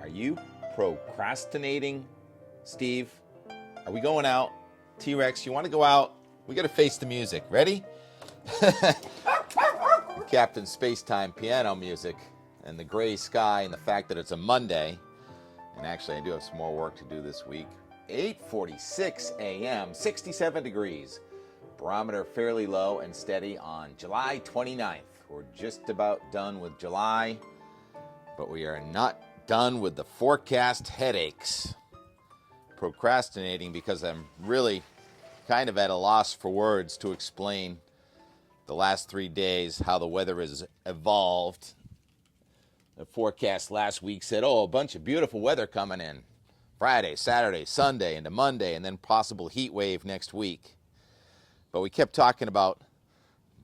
Are you procrastinating, Steve? Are we going out? T-Rex, you want to go out? We got to face the music. Ready? Captain Spacetime piano music and the gray sky and the fact that it's a Monday. And actually, I do have some more work to do this week. 8:46 a.m., 67 degrees. Barometer fairly low and steady on July 29th. We're just about done with July, but we are not done with the forecast headaches. Procrastinating because I'm really kind of at a loss for words to explain the last 3 days, how the weather has evolved. The forecast last week said, a bunch of beautiful weather coming in. Friday, Saturday, Sunday, into Monday, and then possible heat wave next week. But we kept talking about,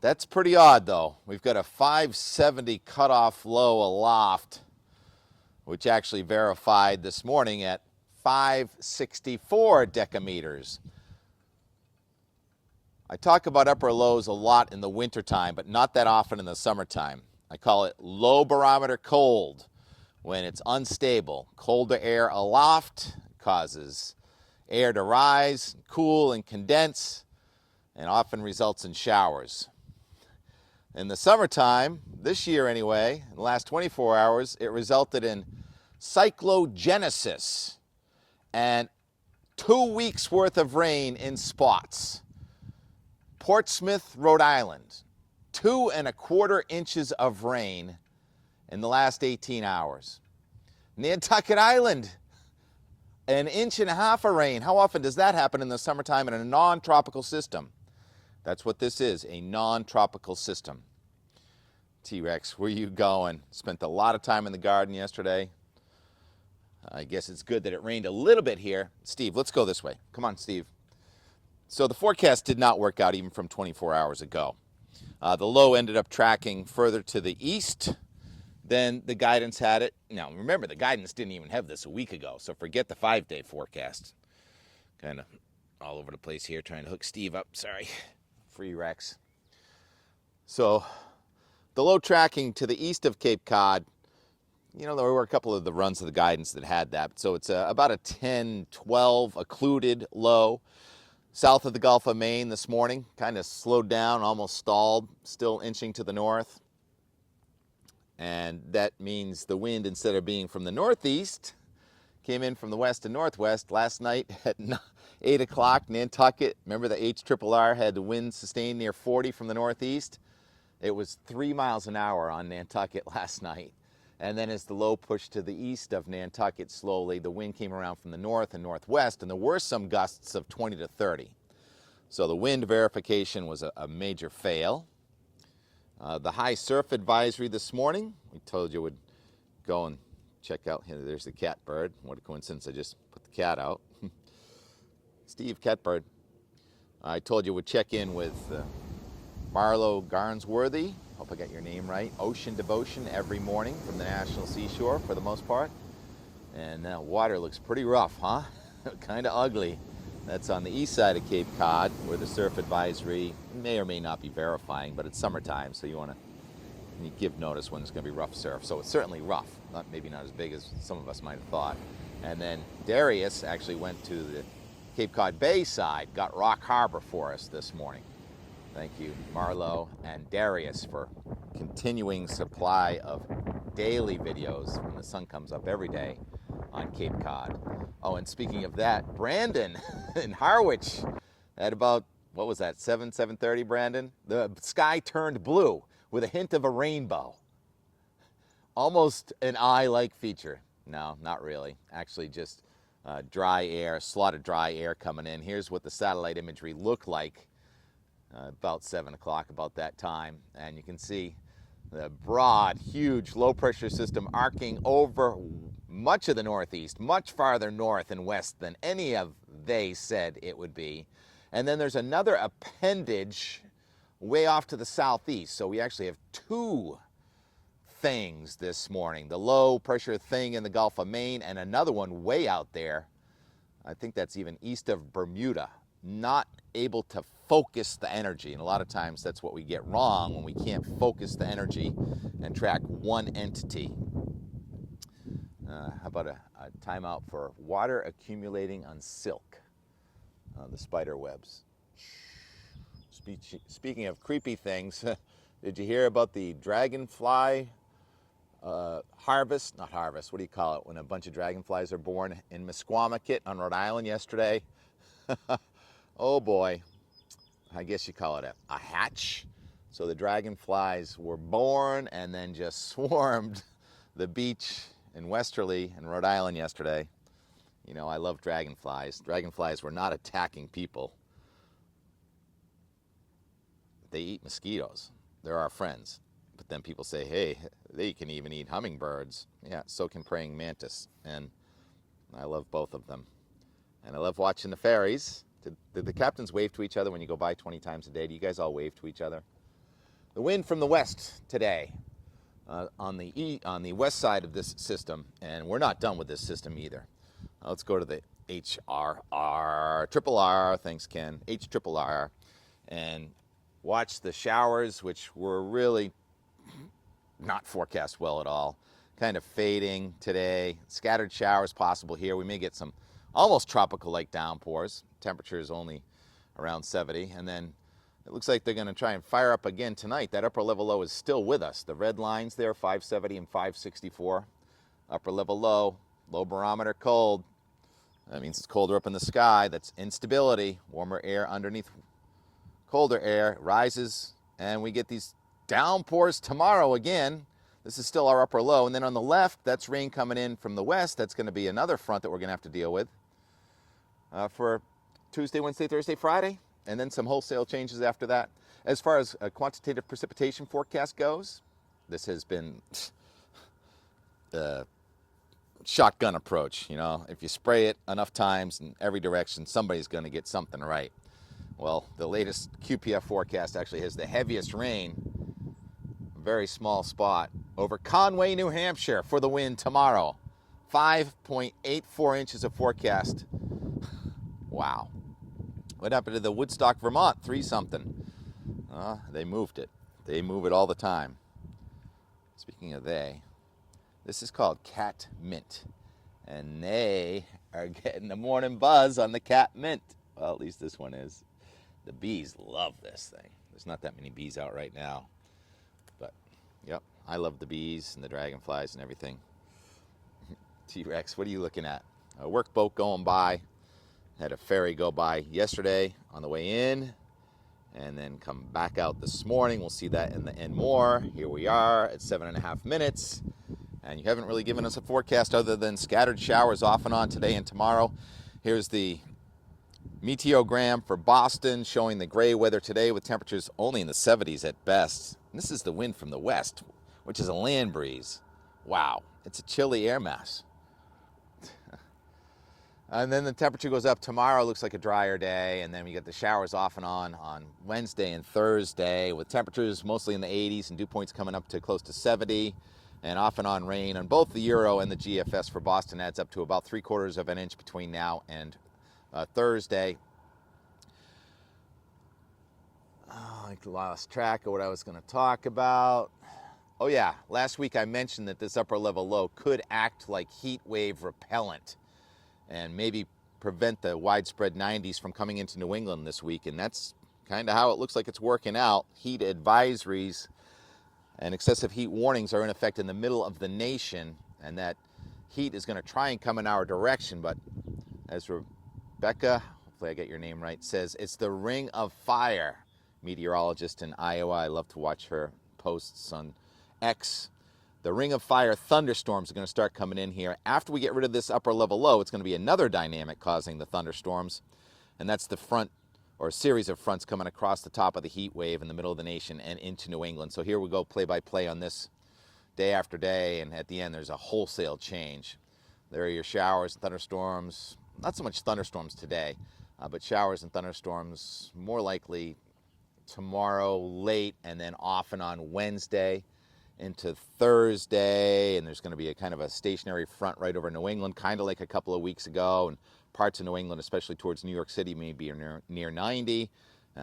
that's pretty odd though. We've got a 570 cutoff low aloft, which actually verified this morning at 564 decameters. I talk about upper lows a lot in the wintertime, but not that often in the summertime. I call it low barometer cold when it's unstable. Colder air aloft causes air to rise, cool, and condense, and often results in showers. In the summertime, this year anyway, in the last 24 hours, it resulted in cyclogenesis and 2 weeks worth of rain in spots. Portsmouth, Rhode Island, 2¼ inches of rain in the last 18 hours. Nantucket Island, 1.5 inches of rain. How often does that happen in the summertime in a non-tropical system? That's what this is, a non-tropical system. T-Rex, where you going? Spent a lot of time in the garden yesterday. I guess it's good that it rained a little bit here. Steve, let's go this way. Come on, Steve. So the forecast did not work out even from 24 hours ago. The low ended up tracking further to the east than the guidance had it. Now, remember, the guidance didn't even have this a week ago, so forget the 5-day forecast. Kind of all over the place here, trying to hook Steve up. Sorry. Free Rex. So the low tracking to the east of Cape Cod, there were a couple of the runs of the guidance that had that. So it's about a 10-12 occluded low. South of the Gulf of Maine this morning, kind of slowed down, almost stalled, still inching to the north. And that means the wind, instead of being from the northeast, came in from the west and northwest. Last night at 8 o'clock, Nantucket, remember the HRRR had the wind sustained near 40 from the northeast? It was 3 miles an hour on Nantucket last night. And then as the low pushed to the east of Nantucket slowly, the wind came around from the north and northwest, and there were some gusts of 20 to 30. So the wind verification was a major fail. The high surf advisory this morning, we told you would go and check out. Here, there's the catbird. What a coincidence, I just put the cat out. Steve, catbird. I told you would check in with Marlo Garnsworthy. Hope I got your name right. Ocean Devotion every morning from the National Seashore for the most part. And water looks pretty rough, huh? Kind of ugly. That's on the east side of Cape Cod, where the surf advisory may or may not be verifying, but it's summertime, so you give notice when it's going to be rough surf. So it's certainly rough, maybe not as big as some of us might have thought. And then Darius actually went to the Cape Cod Bay side, got Rock Harbor for us this morning. Thank you, Marlo and Darius, for continuing supply of daily videos when the sun comes up every day on Cape Cod. Oh, and speaking of that, Brandon in Harwich at about, 7:30, Brandon? The sky turned blue with a hint of a rainbow. Almost an eye-like feature. No, not really. Actually, just dry air, a slot of dry air coming in. Here's what the satellite imagery looked like about 7 o'clock, about that time. And you can see the broad, huge low-pressure system arcing over much of the northeast, much farther north and west than any of they said it would be. And then there's another appendage way off to the southeast. So we actually have two things this morning. The low-pressure thing in the Gulf of Maine and another one way out there. I think that's even east of Bermuda. Not able to focus the energy, and a lot of times that's what we get wrong when we can't focus the energy and track one entity. How about a timeout for water accumulating on silk, the spider webs. Speaking of creepy things, did you hear about the dragonfly harvest? Not harvest, what do you call it? When a bunch of dragonflies are born in Mesquamaket on Rhode Island yesterday. Oh boy, I guess you call it a hatch. So the dragonflies were born and then just swarmed the beach in Westerly in Rhode Island yesterday. You know, I love dragonflies. Dragonflies were not attacking people. They eat mosquitoes. They're our friends. But then people say, hey, they can even eat hummingbirds. Yeah, so can praying mantis. And I love both of them. And I love watching the ferries. Did the captains wave to each other when you go by 20 times a day? Do you guys all wave to each other? The wind from the west today on the west side of this system, and we're not done with this system either. Let's go to the triple R, thanks Ken, HRRR, and watch the showers, which were really not forecast well at all. Kind of fading today. Scattered showers possible here. We may get some almost tropical-like downpours. Temperature is only around 70, and then it looks like they're going to try and fire up again tonight. That upper level low is still with us. The red lines there, 570 and 564. Upper level low, low barometer cold. That means it's colder up in the sky. That's instability. Warmer air underneath colder air rises, and we get these downpours tomorrow again. This is still our upper low. And then on the left, that's rain coming in from the west. That's going to be another front that we're going to have to deal with for Tuesday, Wednesday, Thursday, Friday. And then some wholesale changes after that. As far as a quantitative precipitation forecast goes, this has been the shotgun approach. You know, if you spray it enough times in every direction, somebody's going to get something right. Well, the latest QPF forecast actually has the heaviest rain, a very small spot, over Conway, New Hampshire for the wind tomorrow. 5.84 inches of forecast. Wow. What happened to the Woodstock, Vermont? 3-something. They moved it. They move it all the time. Speaking of they, this is called cat mint. And they are getting the morning buzz on the cat mint. Well, at least this one is. The bees love this thing. There's not that many bees out right now. But, yep, I love the bees and the dragonflies and everything. T-Rex, what are you looking at? A workboat going by. Had a ferry go by yesterday on the way in, and then come back out this morning. We'll see that in the end more. Here we are at 7.5 minutes, and you haven't really given us a forecast other than scattered showers off and on today and tomorrow. Here's the meteogram for Boston showing the gray weather today with temperatures only in the 70s at best. And this is the wind from the west, which is a land breeze. Wow, it's a chilly air mass. And then the temperature goes up tomorrow. Looks like a drier day. And then we get the showers off and on Wednesday and Thursday with temperatures mostly in the 80s and dew points coming up to close to 70. And off and on rain on both the Euro and the GFS for Boston adds up to about 3/4 of an inch between now and Thursday. Oh, I lost track of what I was going to talk about. Oh yeah, last week I mentioned that this upper level low could act like heat wave repellent and maybe prevent the widespread 90s from coming into New England this week. And that's kind of how it looks like it's working out. Heat advisories and excessive heat warnings are in effect in the middle of the nation, and that heat is going to try and come in our direction. But as Rebecca, hopefully I get your name right, says, it's the ring of fire. Meteorologist in Iowa. I love to watch her posts on X. The ring of fire thunderstorms are going to start coming in here. After we get rid of this upper level low, it's going to be another dynamic causing the thunderstorms, and that's the front, or a series of fronts coming across the top of the heat wave in the middle of the nation and into New England. So here we go play by play on this day after day, and at the end there's a wholesale change. There are your showers and thunderstorms. Not so much thunderstorms today, but showers and thunderstorms more likely tomorrow late, and then off and on Wednesday into Thursday. And there's going to be a kind of a stationary front right over New England, kind of like a couple of weeks ago. And parts of New England, especially towards New York City, may be near 90.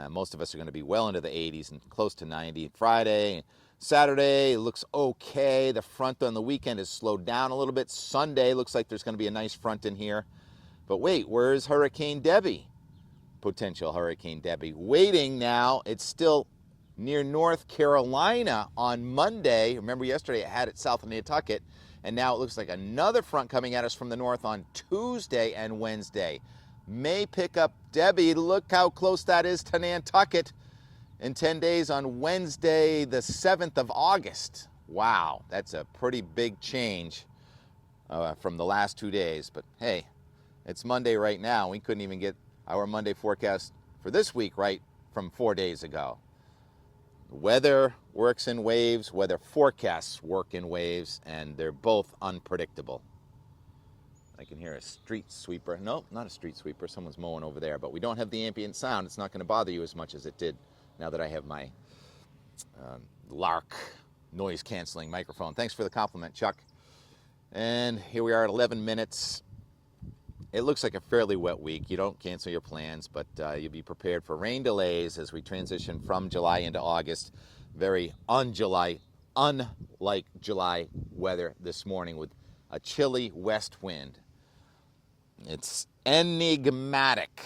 Most of us are going to be well into the 80s and close to 90 Friday. Saturday looks okay. The front on the weekend has slowed down a little bit. Sunday looks like there's going to be a nice front in here. But wait, where's Hurricane Debby? Potential Hurricane Debby. Waiting now. It's still near North Carolina on Monday. Remember yesterday it had it south of Nantucket. And now it looks like another front coming at us from the north on Tuesday and Wednesday. May pick up Debby. Look how close that is to Nantucket in 10 days on Wednesday, the 7th of August. Wow, that's a pretty big change from the last 2 days. But hey, it's Monday right now. We couldn't even get our Monday forecast for this week right from 4 days ago. Weather works in waves, weather forecasts work in waves, and they're both unpredictable. I can hear a street sweeper. Nope, not a street sweeper. Someone's mowing over there, but we don't have the ambient sound. It's not going to bother you as much as it did now that I have my Lark noise-canceling microphone. Thanks for the compliment, Chuck. And here we are at 11 minutes. It looks like a fairly wet week. You don't cancel your plans, but you'll be prepared for rain delays as we transition from July into August. Very unlike July weather this morning with a chilly west wind. It's enigmatic.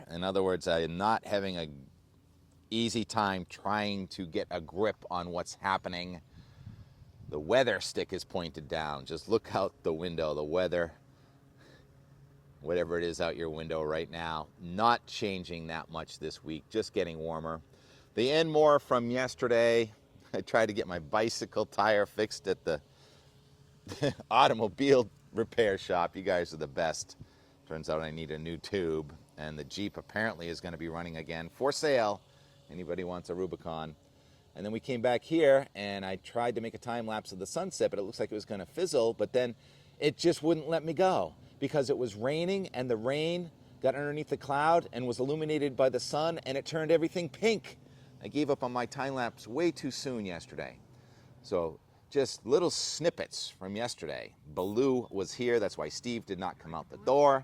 In other words, I'm not having an easy time trying to get a grip on what's happening. The weather stick is pointed down. Just look out the window. The weather, whatever it is out your window right now, not changing that much this week, just getting warmer. The Enmore from yesterday, I tried to get my bicycle tire fixed at the automobile repair shop. You guys are the best. Turns out I need a new tube, and the Jeep apparently is going to be running again for sale. Anybody wants a Rubicon? And then we came back here, and I tried to make a time lapse of the sunset, but it looks like it was going to fizzle, but then it just wouldn't let me go because it was raining, and the rain got underneath the cloud and was illuminated by the sun, and it turned everything pink. I gave up on my time lapse way too soon yesterday. So just little snippets from yesterday. Baloo was here. That's why Steve did not come out the door.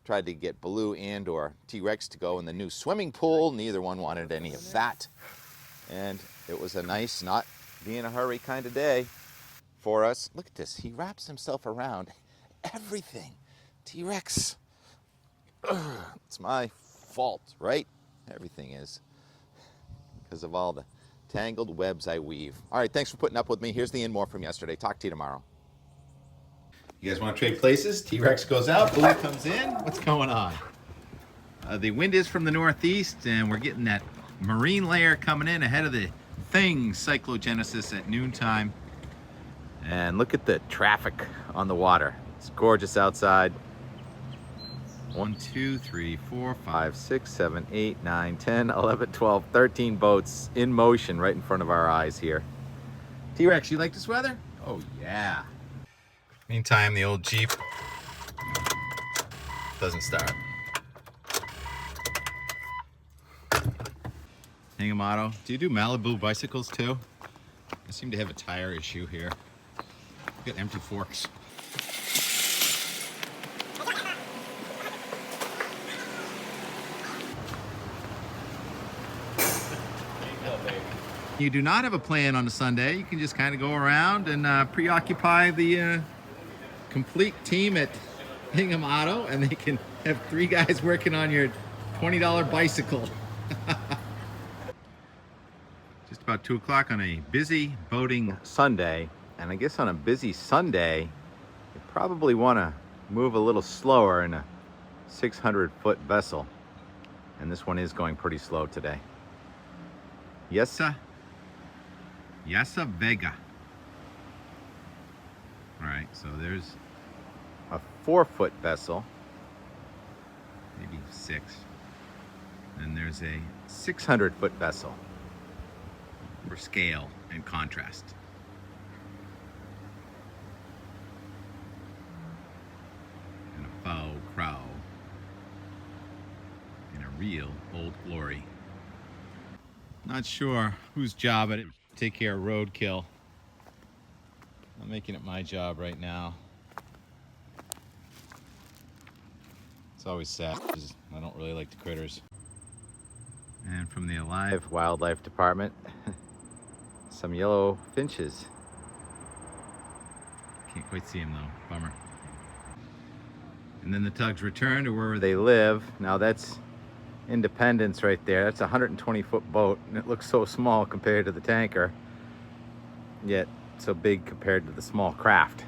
Tried to get Baloo and or T-Rex to go in the new swimming pool. Neither one wanted any of that. And it was a nice, not be in a hurry kind of day for us. Look at this. He wraps himself around everything. T-Rex. It's my fault, right? Everything is. Because of all the tangled webs I weave. All right, thanks for putting up with me. Here's the Enmore from yesterday. Talk to you tomorrow. You guys want to trade places? T-Rex goes out, Baloo comes in. What's going on? The wind is from the northeast, and we're getting that marine layer coming in ahead of the thing, cyclogenesis at noontime. And look at the traffic on the water. It's gorgeous outside. 1, 2, 3, 4, 5, 6, 7, 8, 9, 10, 11, 12, 13 boats in motion right in front of our eyes here. T-Rex, you like this weather? Oh, yeah. Meantime, the old Jeep doesn't start. Enigmatic. Do you do Malibu bicycles too? I seem to have a tire issue here. Got empty forks. You do not have a plan on a Sunday. You can just kind of go around and preoccupy the complete team at Enigmatic, and they can have 3 guys working on your $20 bicycle. Just about 2 o'clock on a busy boating Sunday, and I guess on a busy Sunday, you probably want to move a little slower in a 600-foot vessel, and this one is going pretty slow today. Yesa Vega. All right, so there's a 4-foot vessel, maybe 6. And there's a 600-foot vessel for scale and contrast. And a faux crow in a real Old Glory. Not sure whose job it is to take care of roadkill. I'm making it my job right now. It's always sad because I don't really like the critters. And from the Alive Wildlife Department, Some yellow finches. Can't quite see them though, bummer. And then the tugs return to wherever they live. Now that's Independence right there. That's a 120-foot boat, and it looks so small compared to the tanker, yet so big compared to the small craft,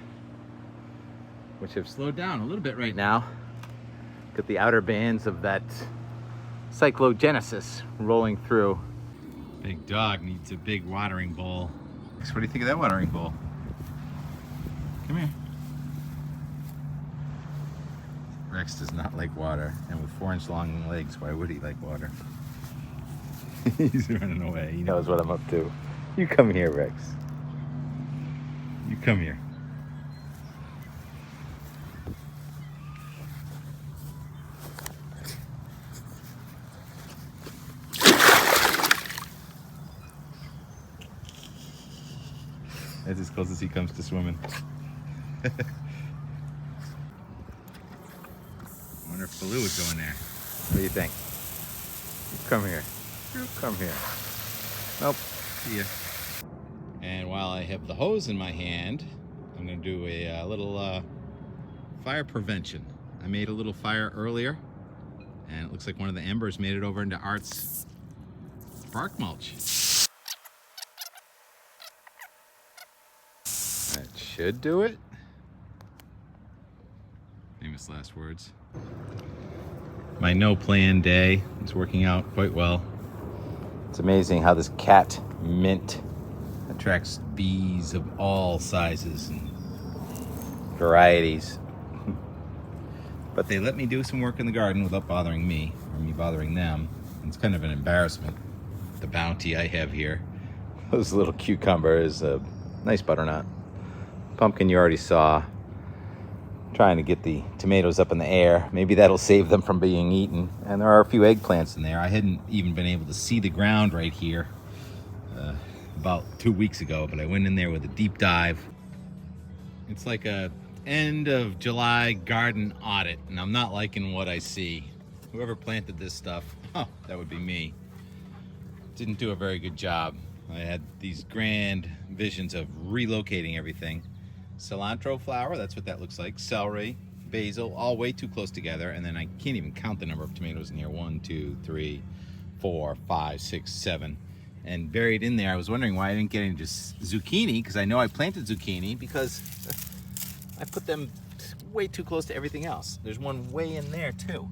which have slowed down a little bit right now. Look at the outer bands of that cyclogenesis rolling through. Big dog needs a big watering bowl. So what do you think of that watering bowl? Come here. Rex does not like water, and with 4-inch long legs, why would he like water? He's running away. He knows what I'm up to. You come here, Rex. You come here. That's as close as he comes to swimming. I wonder if Baloo would go in there. What do you think? You come here. You come here. Nope. See ya. And while I have the hose in my hand, I'm going to do a little fire prevention. I made a little fire earlier, and it looks like one of the embers made it over into Art's bark mulch. That should do it. Famous last words. My no-plan day is working out quite well. It's amazing how this cat mint attracts bees of all sizes and varieties. But they let me do some work in the garden without bothering me, or me bothering them. It's kind of an embarrassment, the bounty I have here. Those little cucumbers, a nice butternut. Pumpkin you already saw. Trying to get the tomatoes up in the air. Maybe that'll save them from being eaten. And there are a few eggplants in there. I hadn't even been able to see the ground right here about 2 weeks ago, but I went in there with a deep dive. It's like a end of July garden audit, and I'm not liking what I see. Whoever planted this stuff, oh, that would be me, didn't do a very good job. I had these grand visions of relocating everything. Cilantro flower, that's what that looks like. Celery, basil, all way too close together. And then I can't even count the number of tomatoes in here. 1, 2, 3, 4, 5, 6, 7. And buried in there, I was wondering why I didn't get any just zucchini, because I know I planted zucchini because I put them way too close to everything else. There's one way in there too.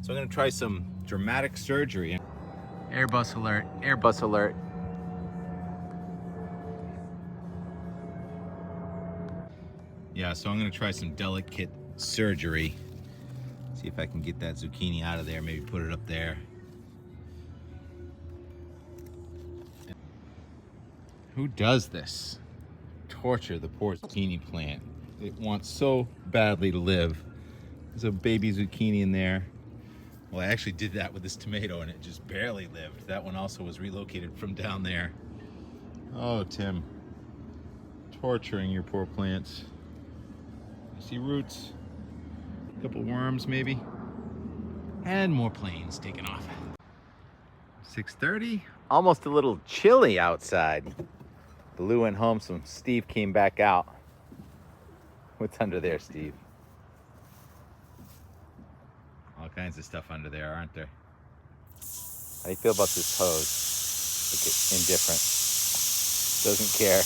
So I'm gonna try some dramatic surgery. Airbus alert, Airbus alert. Yeah, so I'm gonna try some delicate surgery. See if I can get that zucchini out of there, maybe put it up there. Who does this? Torture the poor zucchini plant. It wants so badly to live. There's a baby zucchini in there. Well, I actually did that with this tomato and it just barely lived. That one also was relocated from down there. Oh, Tim. Torturing your poor plants. I see roots, a couple worms maybe, and more planes taking off. 6:30, almost a little chilly outside. Baloo went home, so Steve came back out. What's under there, Steve? All kinds of stuff under there, aren't there? How do you feel about this hose? Look at indifferent. Doesn't care.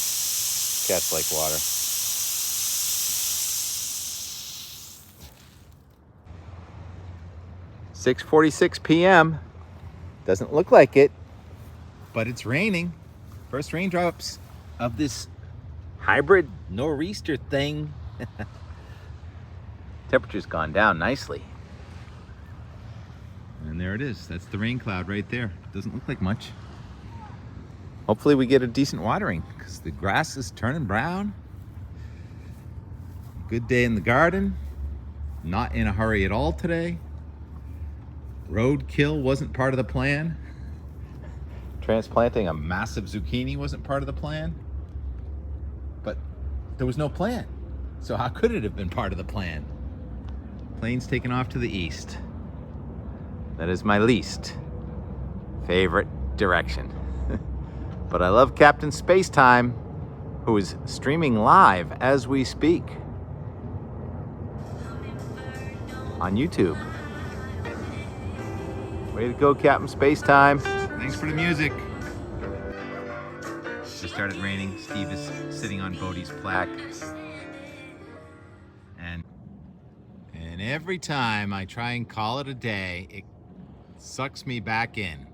Cats like water. 6:46 p.m. Doesn't look like it, but it's raining. First raindrops of this hybrid nor'easter thing. Temperature's gone down nicely. And there it is. That's the rain cloud right there. Doesn't look like much. Hopefully we get a decent watering because the grass is turning brown. Good day in the garden. Not in a hurry at all today. Roadkill wasn't part of the plan. Transplanting a massive zucchini wasn't part of the plan. But there was no plan. So how could it have been part of the plan? Plane's taking off to the east. That is my least favorite direction. But I love Captain Spacetime, who is streaming live as we speak on YouTube. Way to go, Captain Spacetime. Thanks for the music. It started raining. Steve is sitting on Bodie's plaque. And every time I try and call it a day, it sucks me back in.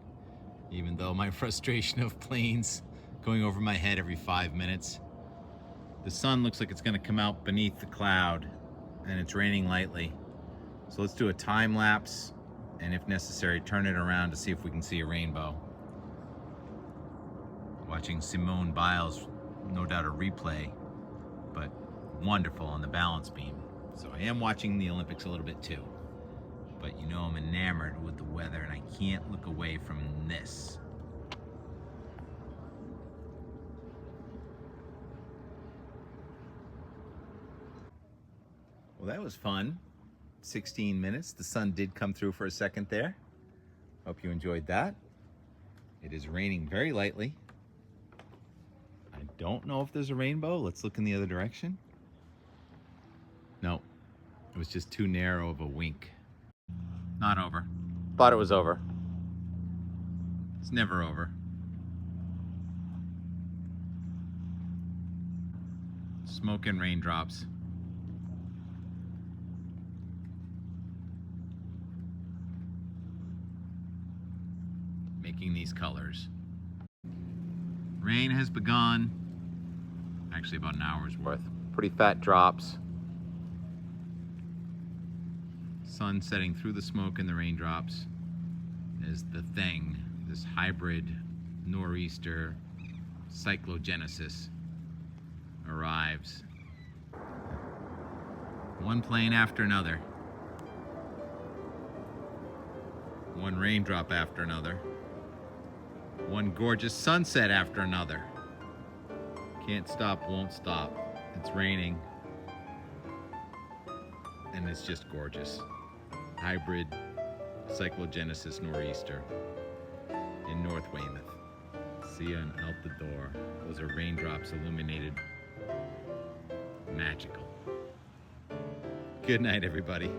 Even though my frustration of planes going over my head every 5 minutes. The sun looks like it's gonna come out beneath the cloud, and it's raining lightly. So let's do a time lapse, and if necessary, turn it around to see if we can see a rainbow. Watching Simone Biles, no doubt a replay, but wonderful on the balance beam. So I am watching the Olympics a little bit too. But you know I'm enamored with the weather, and I can't look away from this. Well, that was fun. 16 minutes. The sun did come through for a second there. Hope you enjoyed that. It is raining very lightly. I don't know if there's a rainbow. Let's look in the other direction. No, it was just too narrow of a wink. Not over. Thought it was over. It's never over. Smoke and raindrops. Making these colors. Rain has begun. Actually about an hour's worth. Pretty fat drops. Sun setting through the smoke and the raindrops is the thing. This hybrid nor'easter cyclogenesis arrives. One plane after another. One raindrop after another. One gorgeous sunset after another. Can't stop, won't stop. It's raining. And it's just gorgeous. Hybrid cyclogenesis nor'easter in North Weymouth. See you out the door. Those are raindrops illuminated. Magical. Good night, everybody.